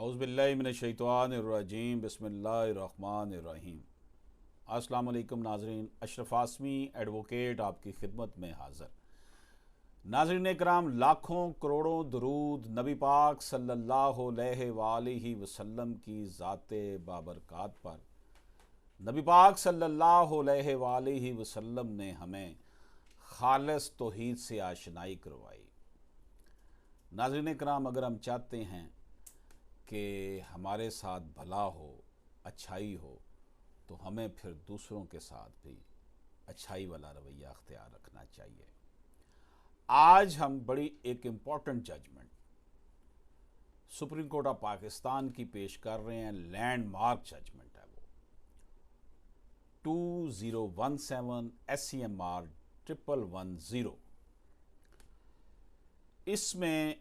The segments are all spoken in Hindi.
औज़ुबिल्लाहि मिनश्शैतानिर्रजीम बिस्मिल्लाहिर्रहमानिर्रहीम। अस्सलाम वालेकुम नाज़रीन, अशरफ आसमी एडवोकेट आपकी खिदमत में हाज़िर। नाज़रीन कराम, लाखों करोड़ों दरूद नबी पाक सल्लल्लाहु अलैहि वसल्लम की ज़ाते बाबरकात पर। नबी पाक सल्लल्लाहु अलैहि वसल्लम ने हमें खालिस तौहीद से आशनाई करवाई। नाज़रीन कराम, अगर हम चाहते हैं कि हमारे साथ भला हो, अच्छाई हो, तो हमें फिर दूसरों के साथ भी अच्छाई वाला रवैया अख्तियार रखना चाहिए। आज हम बड़ी एक important judgement supreme court of Pakistan की पेश कर रहे हैं। लैंडमार्क जजमेंट है वो 2017 SCMR 1110। इसमें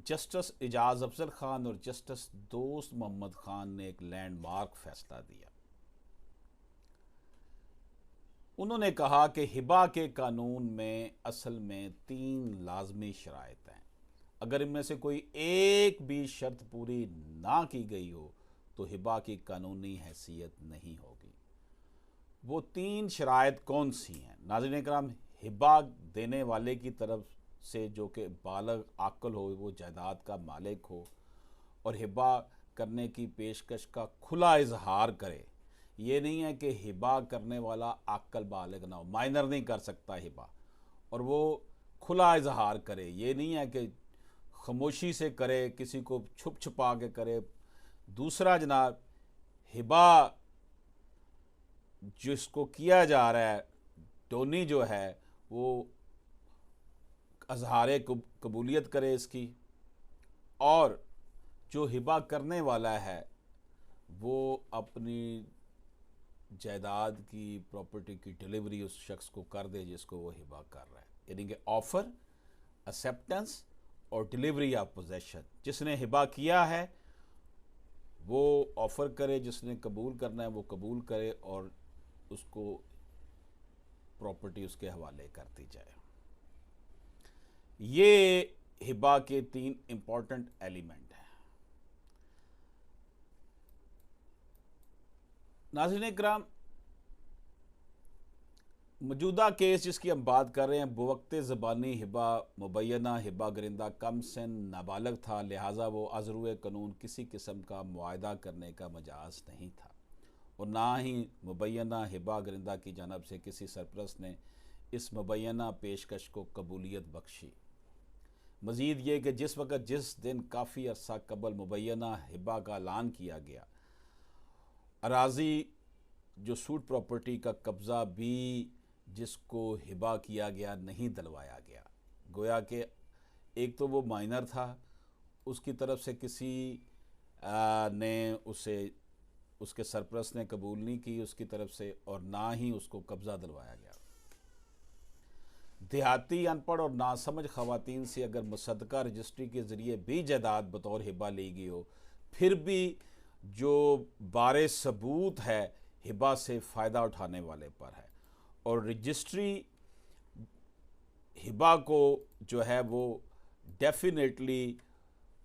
जस्टिस एजाज अफजल खान और जस्टिस दोस्त मोहम्मद खान ने एक लैंडमार्क फैसला दिया। उन्होंने कहा कि हिबा के कानून में असल में 3 लाजमी शराइत हैं। अगर इनमें से कोई एक भी शर्त पूरी ना की गई हो तो हिबा की कानूनी हैसियत नहीं होगी। वो 3 शराइत कौन सी हैं? नाज़रीन कराम, हिबा देने वाले की तरफ से जो कि बालग आकल हो, वो जायदाद का मालिक हो और हिबा करने की पेशकश का खुला इजहार करे। ये नहीं है कि हिबा करने वाला आकल बालिग ना हो, माइनर नहीं कर सकता हिबा, और वो खुला इजहार करे। ये नहीं है कि खामोशी से करे, किसी को छुप छुपा के करे। दूसरा जनाब, हिबा जिसको किया जा रहा है, डोनी जो है, वो अजहार कबूलियत करे इसकी, और जो हिबा करने वाला है वो अपनी जायदाद की, प्रॉपर्टी की डिलीवरी उस शख्स को कर दे जिसको वो हिबा कर रहा है। यानी कि ऑफ़र, एक्सेप्टेंस और डिलीवरी ऑफ पोजेशन। जिसने हिबा किया है वो ऑफ़र करे, जिसने कबूल करना है वो कबूल करे और उसको प्रॉपर्टी उसके हवाले कर दी जाए। ये हिबा के 3 इंपॉर्टेंट एलिमेंट हैं। नाज़रीन कराम, मौजूदा केस जिसकी हम बात कर रहे हैं, बवक्त ज़बानी हिबा मुबैना हिबा गरिंदा कम सिन नाबालग था, लिहाजा वो अज़रुए कानून किसी किस्म का मुआहदा करने का मजाज नहीं था, और ना ही मुबैना हिबा गरिंदा की जानब से किसी सरपरस्त ने इस मुबैना पेशकश को कबूलियत बख्शी। मज़ीद ये कि जिस वक़्त जिस दिन काफ़ी अरसा कबल मुबैना हिबा का ऐलान किया गया, अराज़ी जो सूट प्रॉपर्टी का कब्ज़ा भी जिसको हिबा किया गया नहीं दिलवाया गया। गोया कि एक तो वो माइनर था, उसकी तरफ से किसी ने उसे, उसके सरपरस्त ने कबूल नहीं की उसकी तरफ से, और ना ही उसको कब्ज़ा दिलवाया गया। देहाती, अनपढ़ और नासमझ ख़वातीन से अगर मुसद्दका रजिस्ट्री के ज़रिए भी जायदाद बतौर हिबा ली गई हो, फिर भी जो बारे सबूत है हिबा से फ़ायदा उठाने वाले पर है, और रजिस्ट्री हिबा को जो है वो डेफिनेटली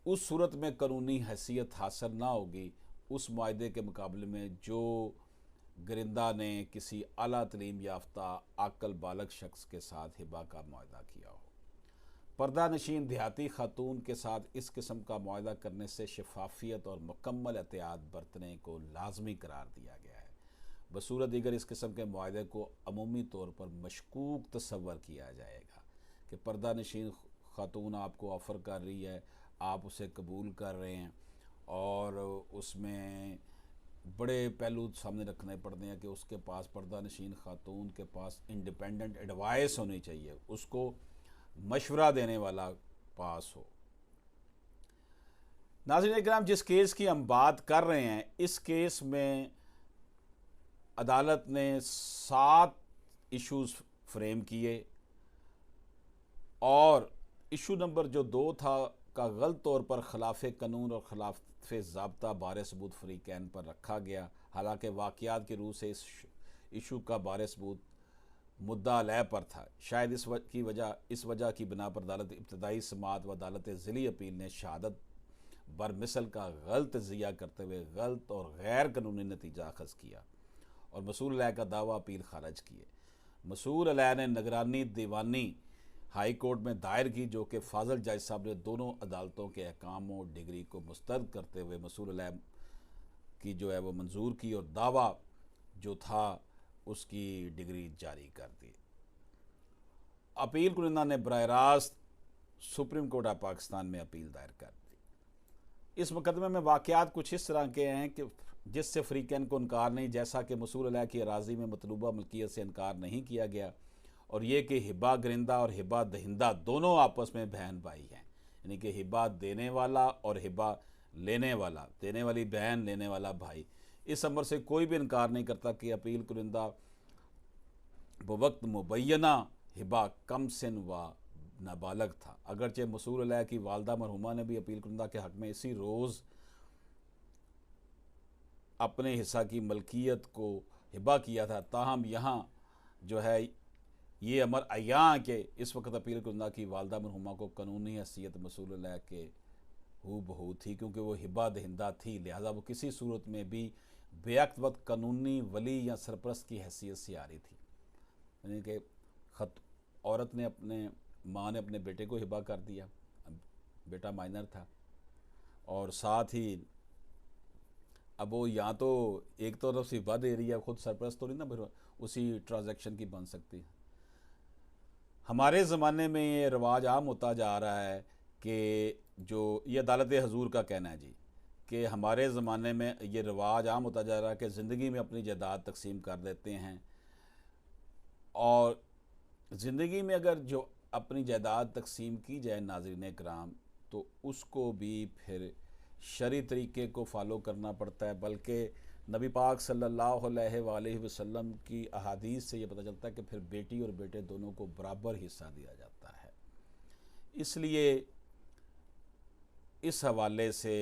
उस सूरत में कानूनी हैसियत हासिल ना होगी उस मुआहदे के मुकाबले में जो गरिंदा ने किसी आला तलीम याफ्ता आकल बालग शख्स के साथ हिबा का मुआहदा किया हो। पर्दा नशीन देहाती खातून के साथ इस किस्म का मुआहदा करने से शफाफियत और मुकम्मल एहतियात बरतने को लाजमी करार दिया गया है। बसूरत दीगर इस किस्म के मुआहदे को अमूमी तौर पर मशकूक तस्वर किया जाएगा कि पर्दा नशीन खातून आपको ऑफ़र कर रही है, आप उसे कबूल कर रहे हैं, और उसमें बड़े पहलू सामने रखने पड़ते हैं कि उसके पास, पर्दा नशीन खातून के पास इंडिपेंडेंट एडवाइस होनी चाहिए, उसको मशवरा देने वाला पास हो। नाज़रीन इकराम, जिस केस की हम बात कर रहे हैं, इस केस में अदालत ने 7 इशूज़ फ्रेम किए, और इशू नंबर जो 2 था का गलत तौर पर खिलाफ कानून और खिलाफ ज़ाब्ता बारे सबूत फ्रीकैन पर रखा गया। हालांकि वाक़यात की रूह से इस इशू का बारे सबूत मुद्दा अलह पर था। शायद इस वजह की बिना पर अदालत इब्तदाई समात व अदालत ज़िली अपील ने शहादत बरमिसल का गलत ज़िया करते हुए गलत और गैर कानूनी नतीजा अखज़ किया और मसूल अलैह का दावा अपील खारिज किए। मसूल अलैह ने निगरानी दीवानी हाई कोर्ट में दायर की, जो कि फाजल जज साहब ने दोनों अदालतों के अहकाम और डिग्री को मुस्तरद करते हुए मसूल अलैह की जो है वो मंजूर की और दावा जो था उसकी डिग्री जारी कर दी। अपील कुनिंदा ने बराह रास्त सुप्रीम कोर्ट ऑफ पाकिस्तान में अपील दायर कर दी। इस मुकदमे में वाक़यात कुछ इस तरह के हैं कि जिससे फ़रीक़ैन को इनकार नहीं, जैसा कि मसूल अलैह की अराज़ी में मतलूबा मलकियत से इनकार नहीं किया गया, और ये कि हिबा गरिंदा और हिबा दहिंदा दोनों आपस में बहन भाई हैं, यानी कि हिबा देने वाला और हिबा लेने वाला, देने वाली बहन लेने वाला भाई। इस अमर से कोई भी इनकार नहीं करता कि अपील कुनिंदा बवक्त मुबैना हिबा कम सिन व नाबालग था। अगरचे मसूल अलैह की वालदा मरहुमा ने भी अपील कुनिंदा के हक़ में इसी रोज़ अपने हिस्सा की मलकियत को हिबा किया था, ताहम यहाँ जो है ये अमर अयां के इस वक्त अपील कुनिंदा की वालदा मरहुमा को कानूनी हैसियत मसूल अलैह के हू बहू थी, क्योंकि वो हिबा दहिंदा थी, लिहाजा वो किसी सूरत में भी बेअक्त वक्त कानूनी वली या सरपरस्त की हैसियत से आ रही थी। यानी कि ख़त औरत ने अपने माँ ने अपने बेटे को हिबा कर दिया, बेटा माइनर था, और साथ ही अब वो यहाँ तो एक तरफ से हिबा दे रही है, खुद सरपरस्त तो नहीं ना, फिर उसी ट्रांजैक्शन की बन सकती है। हमारे ज़माने में ये रवाज आम होता जा रहा है कि जो ये अदालत हजूर का कहना है जी, कि हमारे ज़माने में ये रवाज आम होता जा रहा है कि ज़िंदगी में अपनी जायदाद तकसीम कर देते हैं, और ज़िंदगी में अगर जो अपनी जायदाद तकसीम की जाए नाज़रीन कराम, तो उसको भी फिर शरई तरीके को फ़ॉलो करना पड़ता है। बल्कि नबी पाक सल्लल्लाहु अलैहि वसल्लम की अहादीस से ये पता चलता है कि फिर बेटी और बेटे दोनों को बराबर हिस्सा दिया जाता है। इसलिए इस हवाले से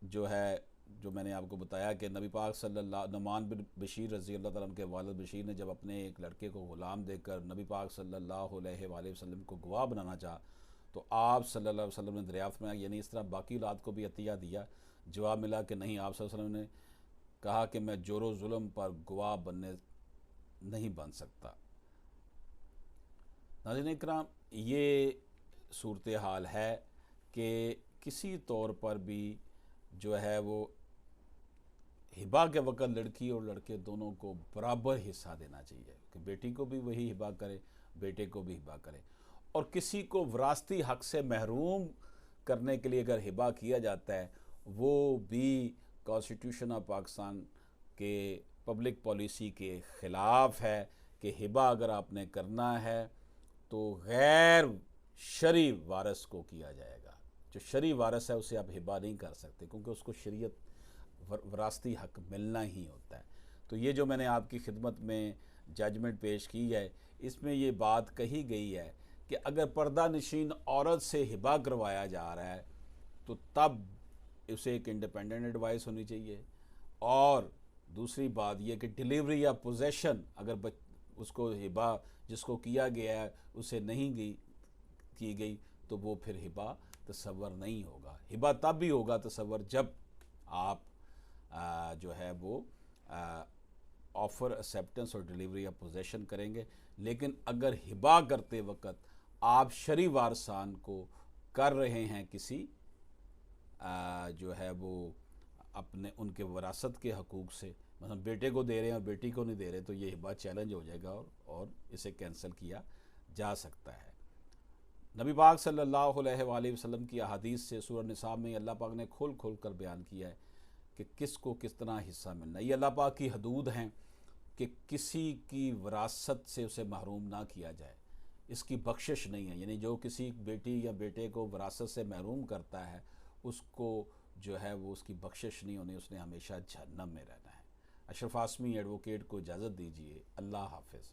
जो है, जो मैंने आपको बताया कि नबी पाक सल्लल्लाहु नुमान बिन बशीर रज़ी अल्लाह तआला के वालिद बशीर ने जब अपने एक लड़के को ग़ुलाम देकर नबी पाक सल्लल्लाहु अलैहि वसल्लम को गवाह बनाना चाहा, तो आप सल्लल्लाहु अलैहि वसल्लम ने दरियाफ़्त में, यानी इस तरह बाकी औलाद को भी अतिया दिया। जवाब मिला कि नहीं, आप सल्लल्लाहु अलैहि वसल्लम ने कहा कि मैं जोरो जुल्म पर गवाह बनने नहीं बन सकता। नाज़रीन इकराम, ये सूरत हाल है कि किसी तौर पर भी जो है वो हिबा के वक़्त लड़की और लड़के दोनों को बराबर हिस्सा देना चाहिए, कि बेटी को भी वही हिबा करे, बेटे को भी हिबा करे। और किसी को विरासती हक़ से महरूम करने के लिए अगर हिबा किया जाता है, वो भी कॉन्स्टिट्यूशन ऑफ पाकिस्तान के पब्लिक पॉलिसी के ख़िलाफ़ है कि हिबा अगर आपने करना है तो गैर शरई वारिस को किया जाएगा। जो शरई वारिस है उसे आप हिबा नहीं कर सकते, क्योंकि उसको शरीयत विरासती हक़ मिलना ही होता है। तो ये जो मैंने आपकी खिदमत में जजमेंट पेश की है, इसमें ये बात कही गई है कि अगर पर्दा नशीन औरत से हिबा करवाया जा रहा है तो तब उसे एक इंडिपेंडेंट एडवाइस होनी चाहिए, और दूसरी बात यह कि डिलीवरी या पोजेशन अगर उसको हिबा जिसको किया गया है उसे नहीं की गई, तो वो फिर हिबा तसव्वुर नहीं होगा। हिबा तब भी होगा तसव्वुर जब आप जो है वो ऑफ़र एक्सेप्टेंस और डिलीवरी या पोजेशन करेंगे। लेकिन अगर हिबा करते वक्त आप शरई वारसान को कर रहे हैं किसी जो है वो अपने उनके विरासत के हकूक़ से, मतलब बेटे को दे रहे हैं और बेटी को नहीं दे रहे, तो ये हिबा चैलेंज हो जाएगा और इसे कैंसिल किया जा सकता है। नबी पाक सल्लल्लाहु अलैहि वसल्लम की अहादीस से सूरह निसा में अल्लाह पाक ने खोल खोल कर बयान किया है कि किसको किस तरह हिस्सा मिलना है। ये अल्लाह पाक की हदूद हैं कि किसी की विरासत से उसे महरूम ना किया जाए, इसकी बख्शिश नहीं है। यानी जो किसी बेटी या बेटे को विरासत से महरूम करता है उसको जो है वो उसकी बख्शिश नहीं होनी, उसने हमेशा जहन्नम में रहना है। अशरफ आसमी एडवोकेट को इजाज़त दीजिए। अल्लाह हाफ़िज़।